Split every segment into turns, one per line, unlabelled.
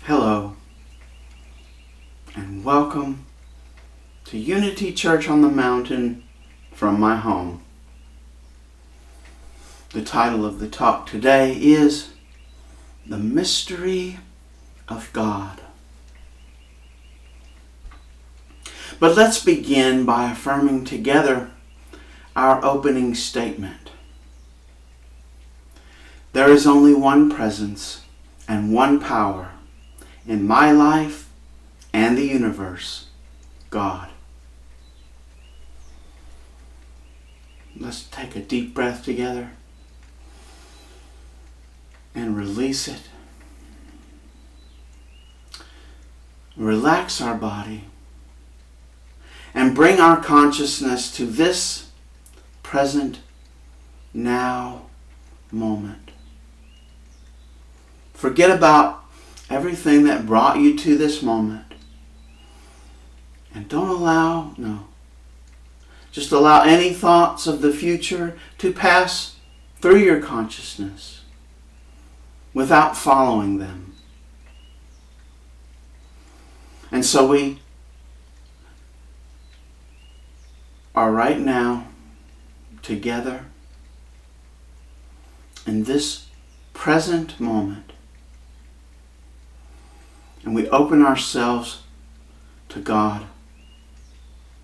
Hello, and welcome to Unity Church on the Mountain from my home. The title of the talk today is The Mystery of God. But let's begin by affirming together our opening statement. There is only one presence and one power in my life and the universe, God. Let's take a deep breath together and release it. Relax our body and bring our consciousness to this present now moment. Forget about everything that brought you to this moment. And just allow any thoughts of the future to pass through your consciousness without following them. And so we are right now together in this present moment. And we open ourselves to God,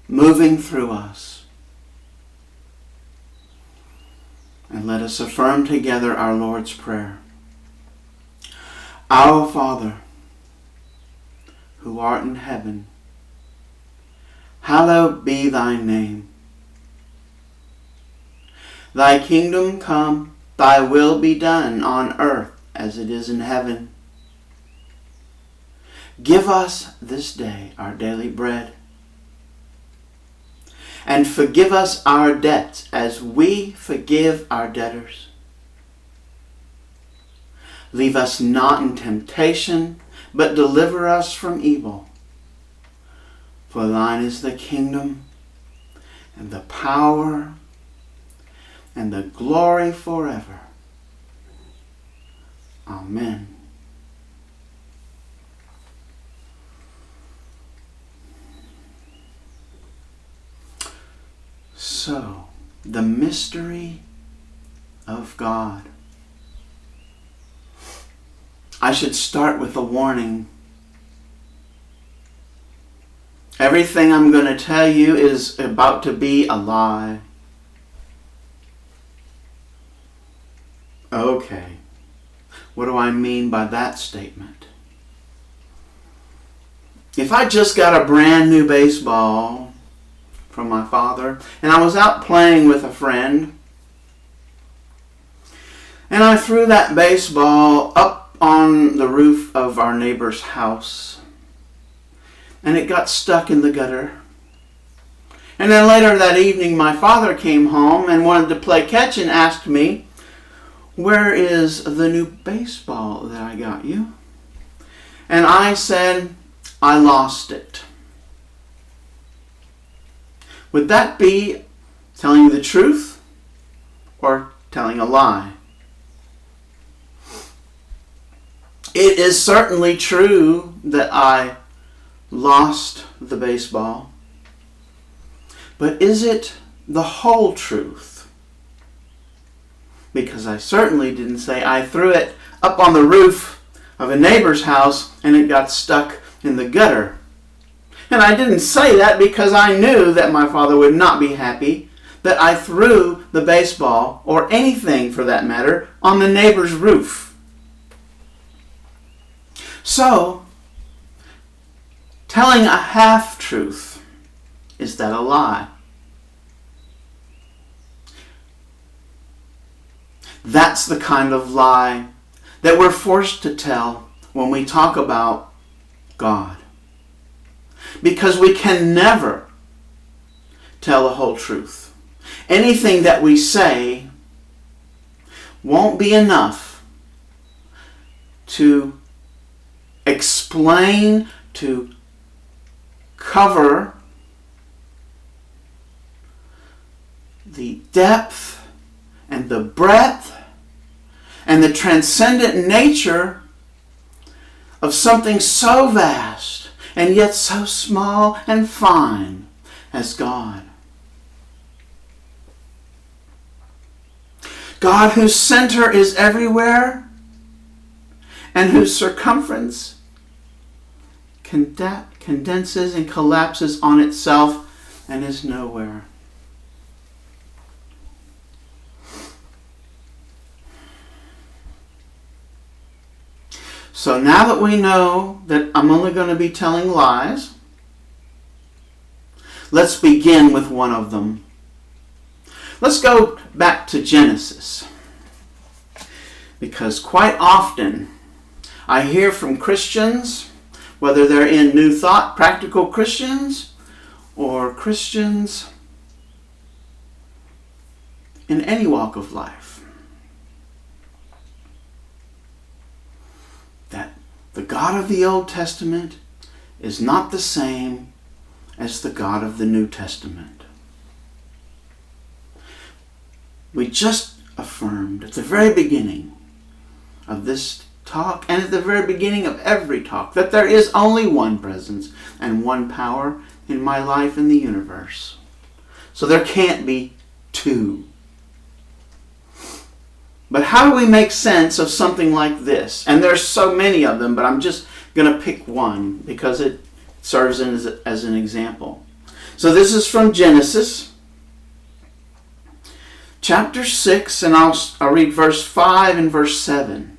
moving through us. And let us affirm together our Lord's Prayer. Our Father, who art in heaven, hallowed be thy name. Thy kingdom come, thy will be done on earth as it is in heaven. Give us this day our daily bread, and forgive us our debts as we forgive our debtors. Leave us not in temptation, but deliver us from evil. For thine is the kingdom, and the power, and the glory forever. Amen. So, the mystery of God. I should start with a warning. Everything I'm going to tell you is about to be a lie. Okay, what do I mean by that statement? If I just got a brand new baseball from my father, and I was out playing with a friend, and I threw that baseball up on the roof of our neighbor's house, and it got stuck in the gutter. And then later that evening, my father came home and wanted to play catch and asked me, "Where is the new baseball that I got you?" And I said, "I lost it." Would that be telling you the truth or telling a lie? It is certainly true that I lost the baseball. But is it the whole truth? Because I certainly didn't say I threw it up on the roof of a neighbor's house and it got stuck in the gutter. And I didn't say that because I knew that my father would not be happy that I threw the baseball, or anything for that matter, on the neighbor's roof. So, telling a half-truth, is that a lie? That's the kind of lie that we're forced to tell when we talk about God. Because we can never tell the whole truth. Anything that we say won't be enough to explain, to cover the depth and the breadth and the transcendent nature of something so vast and yet so small and fine as God. God whose center is everywhere and whose circumference condenses and collapses on itself and is nowhere. So now that we know that I'm only going to be telling lies, let's begin with one of them. Let's go back to Genesis. Because quite often I hear from Christians, whether they're in New Thought, practical Christians, or Christians in any walk of life, that the God of the Old Testament is not the same as the God of the New Testament. We just affirmed at the very beginning of this talk and at the very beginning of every talk that there is only one presence and one power in my life in the universe. So there can't be two. But how do we make sense of something like this? And there's so many of them, but I'm just going to pick one because it serves as an example. So this is from Genesis chapter 6, and I'll read verse 5 and verse 7.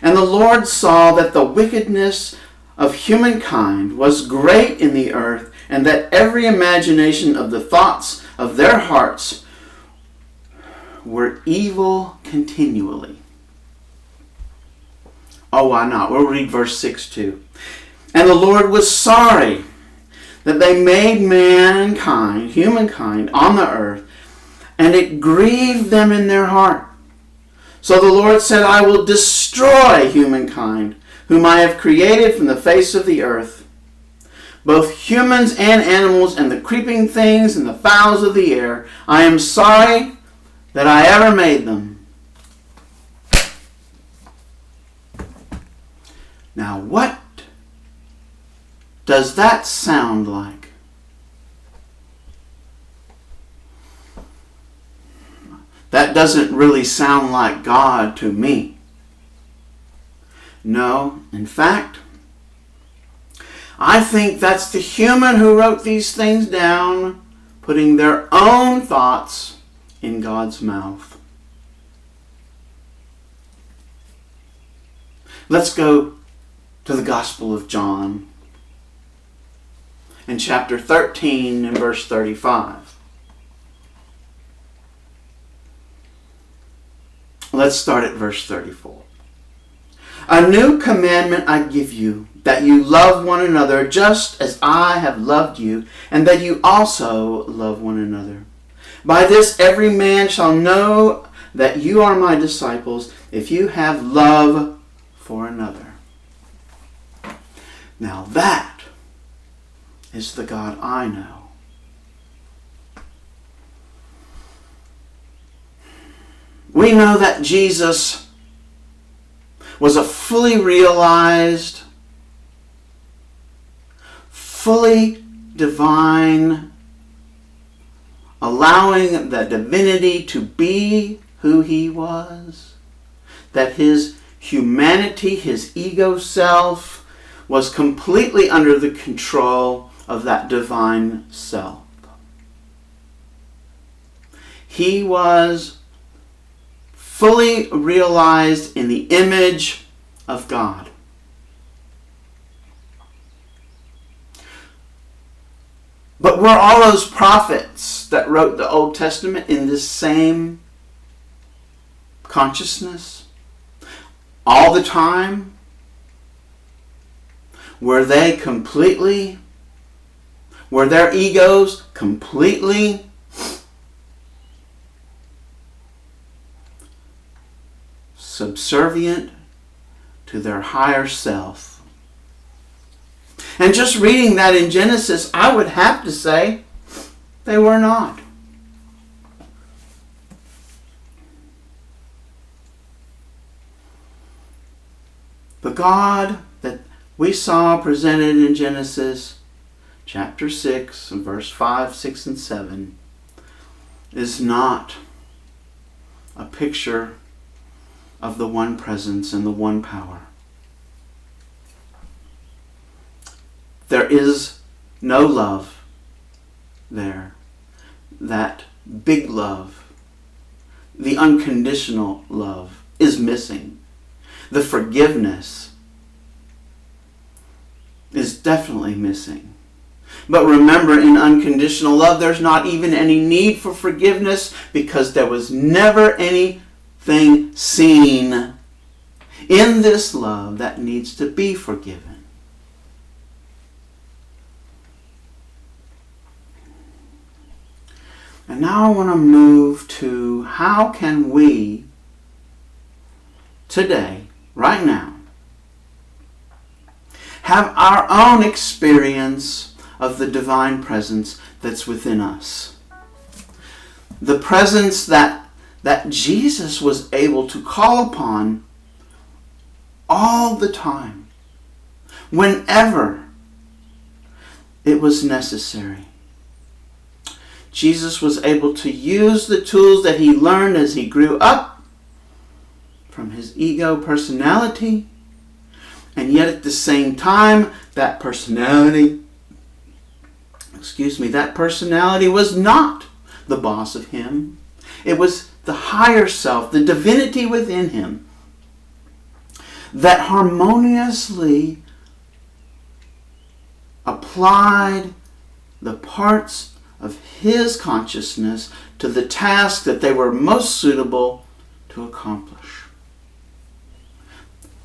And the Lord saw that the wickedness of humankind was great in the earth, and that every imagination of the thoughts of their hearts were evil continually. Oh, why not? We'll read verse 6 too. And the Lord was sorry that they made mankind, humankind, on the earth, and it grieved them in their heart. So the Lord said, I will destroy humankind, whom I have created from the face of the earth, both humans and animals, and the creeping things and the fowls of the air. I am sorry that I ever made them. Now what does that sound like? That doesn't really sound like God to me. No, in fact, I think that's the human who wrote these things down, putting their own thoughts in God's mouth. Let's go to the Gospel of John in chapter 13 and verse 35. Let's start at verse 34. A new commandment I give you, that you love one another just as I have loved you, and that you also love one another. By this every man shall know that you are my disciples, if you have love for another. Now that is the God I know. We know that Jesus was a fully realized, fully divine, allowing the divinity to be who he was, that his humanity, his ego self, was completely under the control of that divine self. He was fully realized in the image of God. But were all those prophets that wrote the Old Testament in this same consciousness all the time? Were their egos completely subservient to their higher self? And just reading that in Genesis, I would have to say they were not. The God that we saw presented in Genesis chapter 6 and verse 5, 6, and 7 is not a picture of the one presence and the one power. There is no love there. That big love, the unconditional love, is missing. The forgiveness is definitely missing. But remember, in unconditional love, there's not even any need for forgiveness because there was never anything seen in this love that needs to be forgiven. And now I want to move to how can we today, right now, have our own experience of the divine presence that's within us. The presence that Jesus was able to call upon all the time, whenever it was necessary. Jesus was able to use the tools that he learned as he grew up from his ego personality, and yet at the same time, that personality was not the boss of him. It was the higher self, the divinity within him, that harmoniously applied the parts of his consciousness to the task that they were most suitable to accomplish.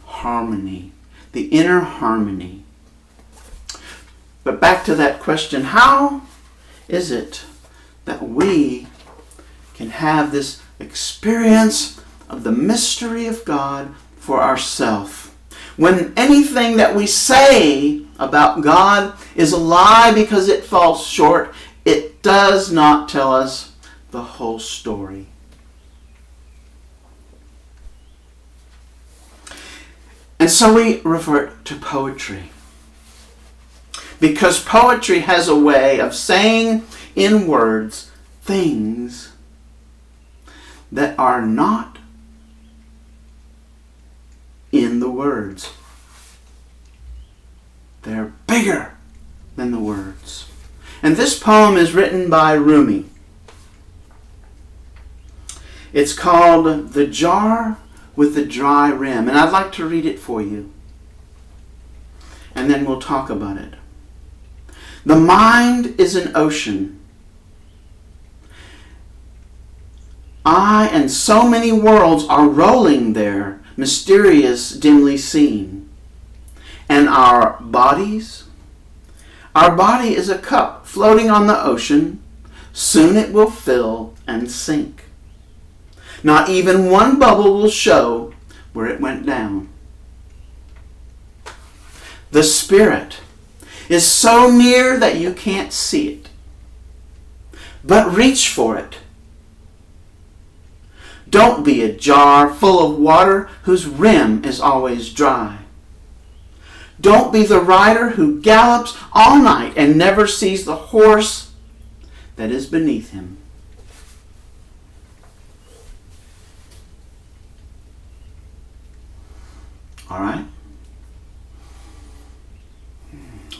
Harmony, the inner harmony. But back to that question, how is it that we can have this experience of the mystery of God for ourselves, when anything that we say about God is a lie because it falls short? It does not tell us the whole story. And so we revert to poetry. Because poetry has a way of saying in words things that are not in the words. They're bigger than the words. And this poem is written by Rumi. It's called The Jar with the Dry Rim. And I'd like to read it for you. And then we'll talk about it. The mind is an ocean. I and so many worlds are rolling there, mysterious, dimly seen. And our bodies? Our body is a cup floating on the ocean. Soon it will fill and sink. Not even one bubble will show where it went down. The spirit is so near that you can't see it. But reach for it. Don't be a jar full of water whose rim is always dry. Don't be the rider who gallops all night and never sees the horse that is beneath him. All right?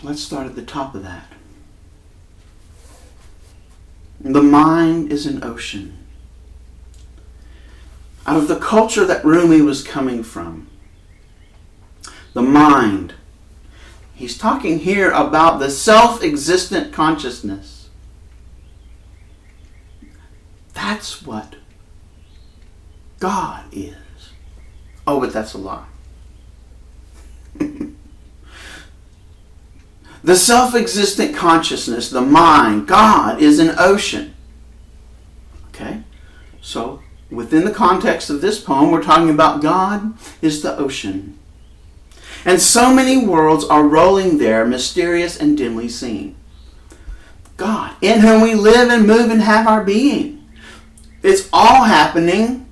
Let's start at the top of that. The mind is an ocean. Out of the culture that Rumi was coming from, the mind. He's talking here about the self-existent consciousness. That's what God is. Oh, but that's a lie. The self-existent consciousness, the mind, God is an ocean. Okay? So, within the context of this poem, we're talking about God is the ocean. And so many worlds are rolling there, mysterious and dimly seen. God, in whom we live and move and have our being. It's all happening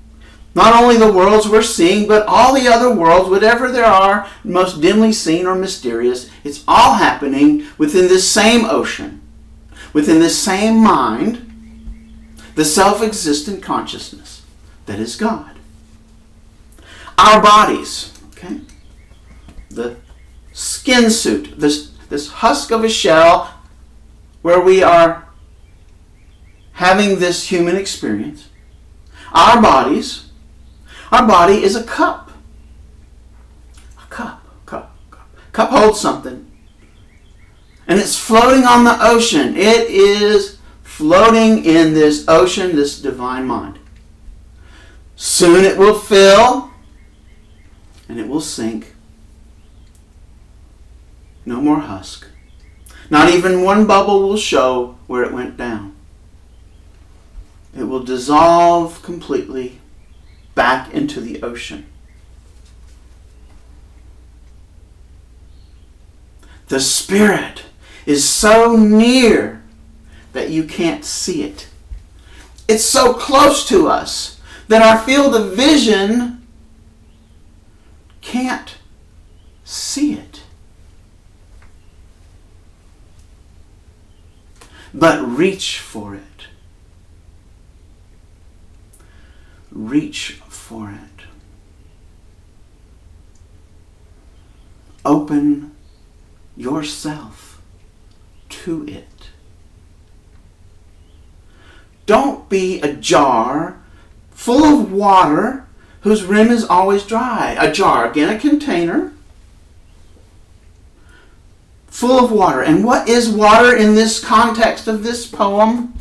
Not only the worlds we're seeing, but all the other worlds, whatever there are, most dimly seen or mysterious, it's all happening within this same ocean, within this same mind, the self-existent consciousness that is God. Our bodies, okay? The skin suit, this husk of a shell where we are having this human experience. Our body is a cup. A cup. Cup holds something. And it's floating on the ocean. It is floating in this ocean, this divine mind. Soon it will fill and it will sink. No more husk. Not even one bubble will show where it went down. It will dissolve completely back into the ocean. The Spirit is so near that you can't see it. It's so close to us that our field of vision can't see it. But reach for it. Reach for it. Open yourself to it. Don't be a jar full of water whose rim is always dry. A jar, again, a container full of water. And what is water in this context of this poem?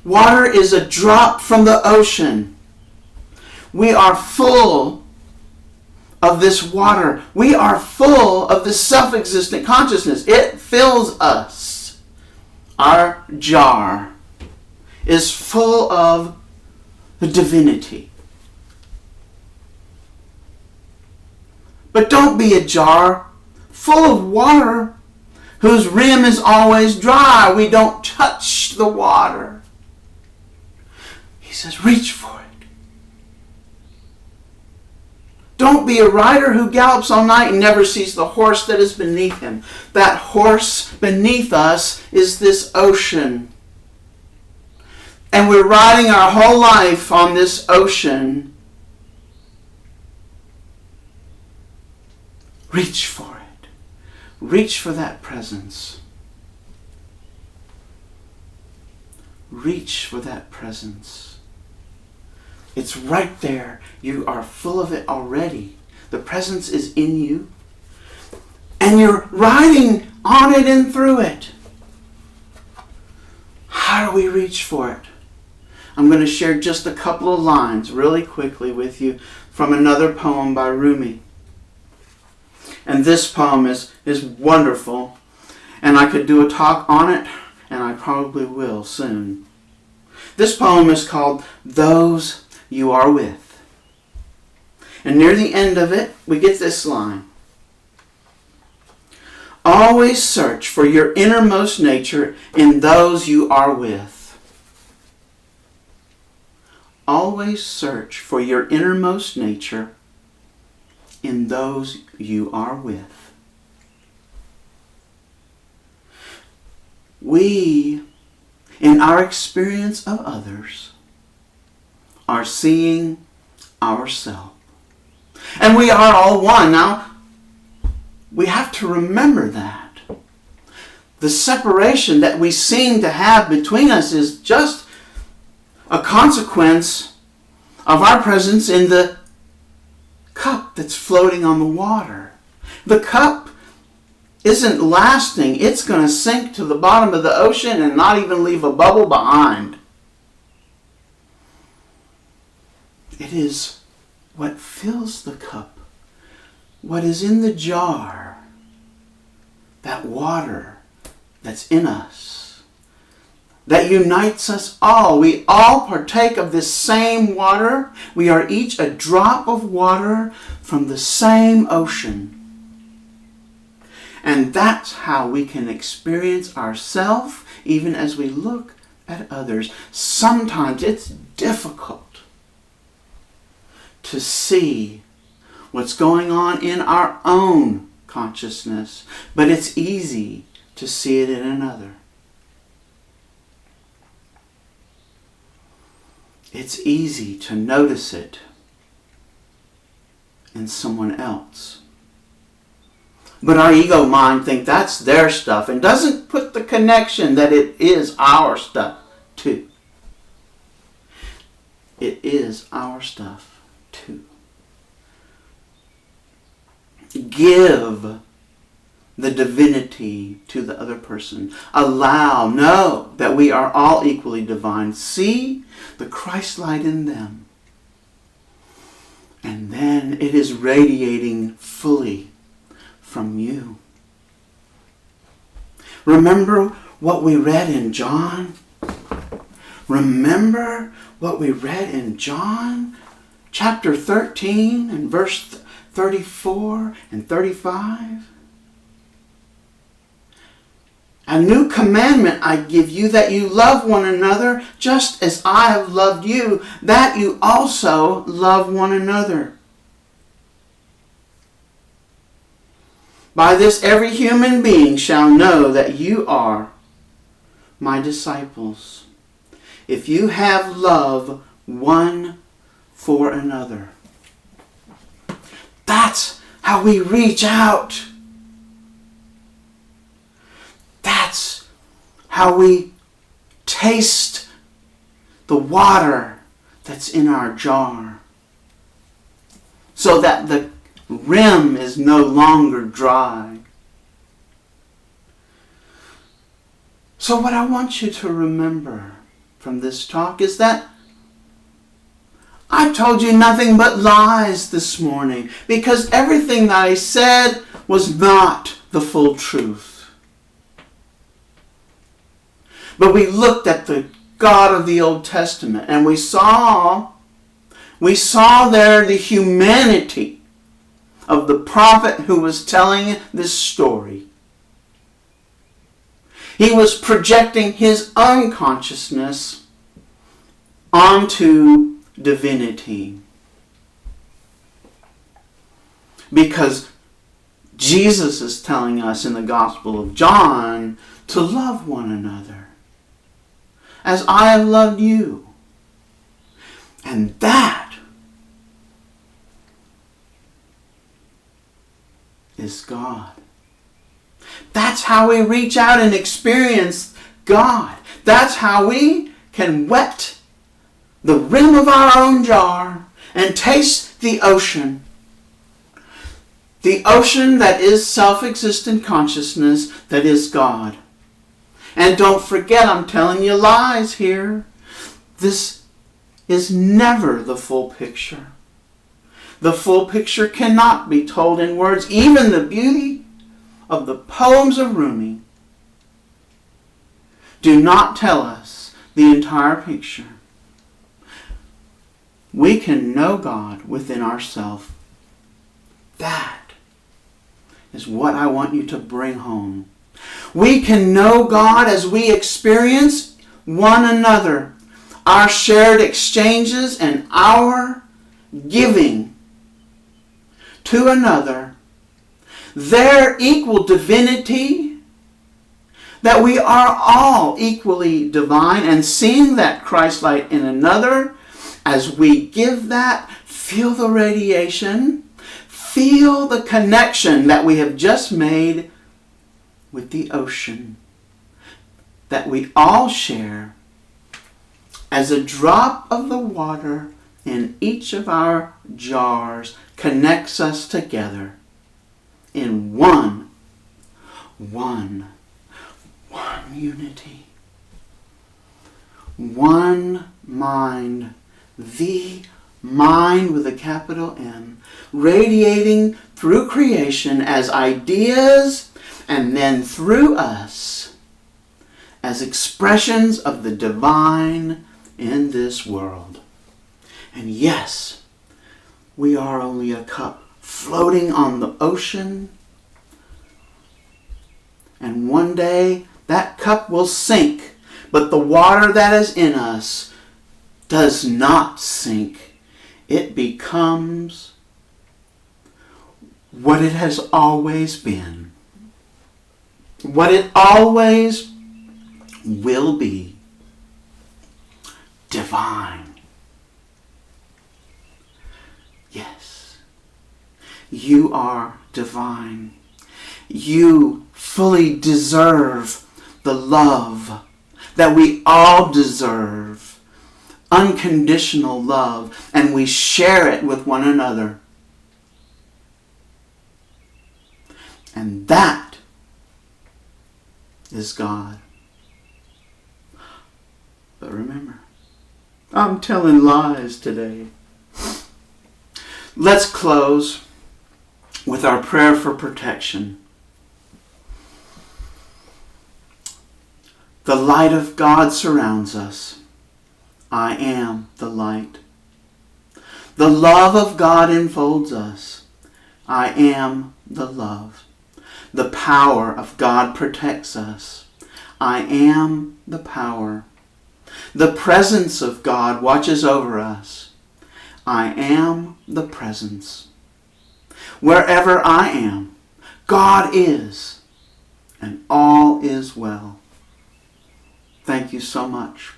Water is a drop from the ocean. We are full of this water. We are full of this self-existent consciousness. It fills us. Our jar is full of the divinity. But don't be a jar full of water whose rim is always dry. We don't touch the water. He says, reach for it. Don't be a rider who gallops all night and never sees the horse that is beneath him. That horse beneath us is this ocean. And we're riding our whole life on this ocean. Reach for it. Reach for that presence. Reach for that presence. It's right there. You are full of it already. The presence is in you. And you're riding on it and through it. How do we reach for it? I'm going to share just a couple of lines really quickly with you from another poem by Rumi. And this poem is wonderful. And I could do a talk on it, and I probably will soon. This poem is called Those You Are With. And near the end of it, we get this line. Always search for your innermost nature in those you are with. Always search for your innermost nature in those you are with. We, in our experience of others, are seeing ourselves. And we are all one. Now, we have to remember that. The separation that we seem to have between us is just a consequence of our presence in the cup that's floating on the water. The cup isn't lasting. It's going to sink to the bottom of the ocean and not even leave a bubble behind. It is what fills the cup, what is in the jar, that water that's in us, that unites us all. We all partake of this same water. We are each a drop of water from the same ocean. And that's how we can experience ourselves even as we look at others. Sometimes it's difficult. to see what's going on in our own consciousness, but it's easy to see it in another. It's easy to notice it in someone else. But our ego mind thinks that's their stuff and doesn't put the connection that it is our stuff too. It is our stuff too. Give the divinity to the other person. Know that we are all equally divine. See the Christ light in them. And then it is radiating fully from you. Remember what we read in John? Remember what we read in John chapter 13 and verse 34 and 35? A new commandment I give you, that you love one another just as I have loved you, that you also love one another. By this every human being shall know that you are my disciples, if you have love one for another. That's how we reach out. That's how we taste the water that's in our jar, so that the rim is no longer dry. So what I want you to remember from this talk is that I told you nothing but lies this morning, because everything that I said was not the full truth. But we looked at the God of the Old Testament and we saw there the humanity of the prophet who was telling this story. He was projecting his own consciousness onto divinity. Because Jesus is telling us in the Gospel of John to love one another as I have loved you. And that is God. That's how we reach out and experience God. That's how we can wet the rim of our own jar and taste the ocean. The ocean that is self-existent consciousness, that is God. And don't forget, I'm telling you lies here. This is never the full picture. The full picture cannot be told in words. Even the beauty of the poems of Rumi do not tell us the entire picture. We can know God within ourselves. That is what I want you to bring home. We can know God as we experience one another, our shared exchanges and our giving to another, their equal divinity, that we are all equally divine, and seeing that Christ light in another, as we give that, feel the radiation, feel the connection that we have just made with the ocean, that we all share as a drop of the water in each of our jars connects us together in one unity. One mind, the mind with a capital M, radiating through creation as ideas, and then through us as expressions of the divine in this world. And yes, we are only a cup floating on the ocean. And one day that cup will sink, but the water that is in us does not sink. it becomes what it has always been, what it always will be: divine. Yes, you are divine. You fully deserve the love that we all deserve, unconditional love, and we share it with one another. And that is God. But remember, I'm telling lies today. Let's close with our prayer for protection. The light of God surrounds us. I am the light. The love of God enfolds us. I am the love. The power of God protects us. I am the power. The presence of God watches over us. I am the presence. Wherever I am, God is, and all is well. Thank you so much.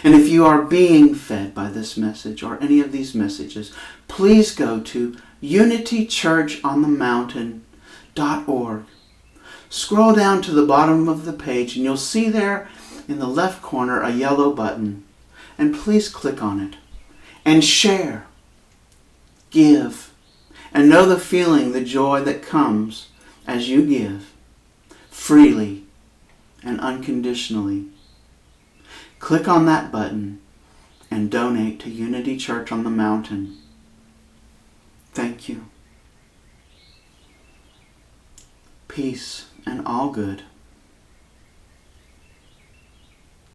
And if you are being fed by this message or any of these messages, please go to unitychurchonthemountain.org. Scroll down to the bottom of the page and you'll see there in the left corner a yellow button. And please click on it and share, give, and know the feeling, the joy that comes as you give freely and unconditionally. Click on that button and donate to Unity Church on the Mountain. Thank you. Peace and all good.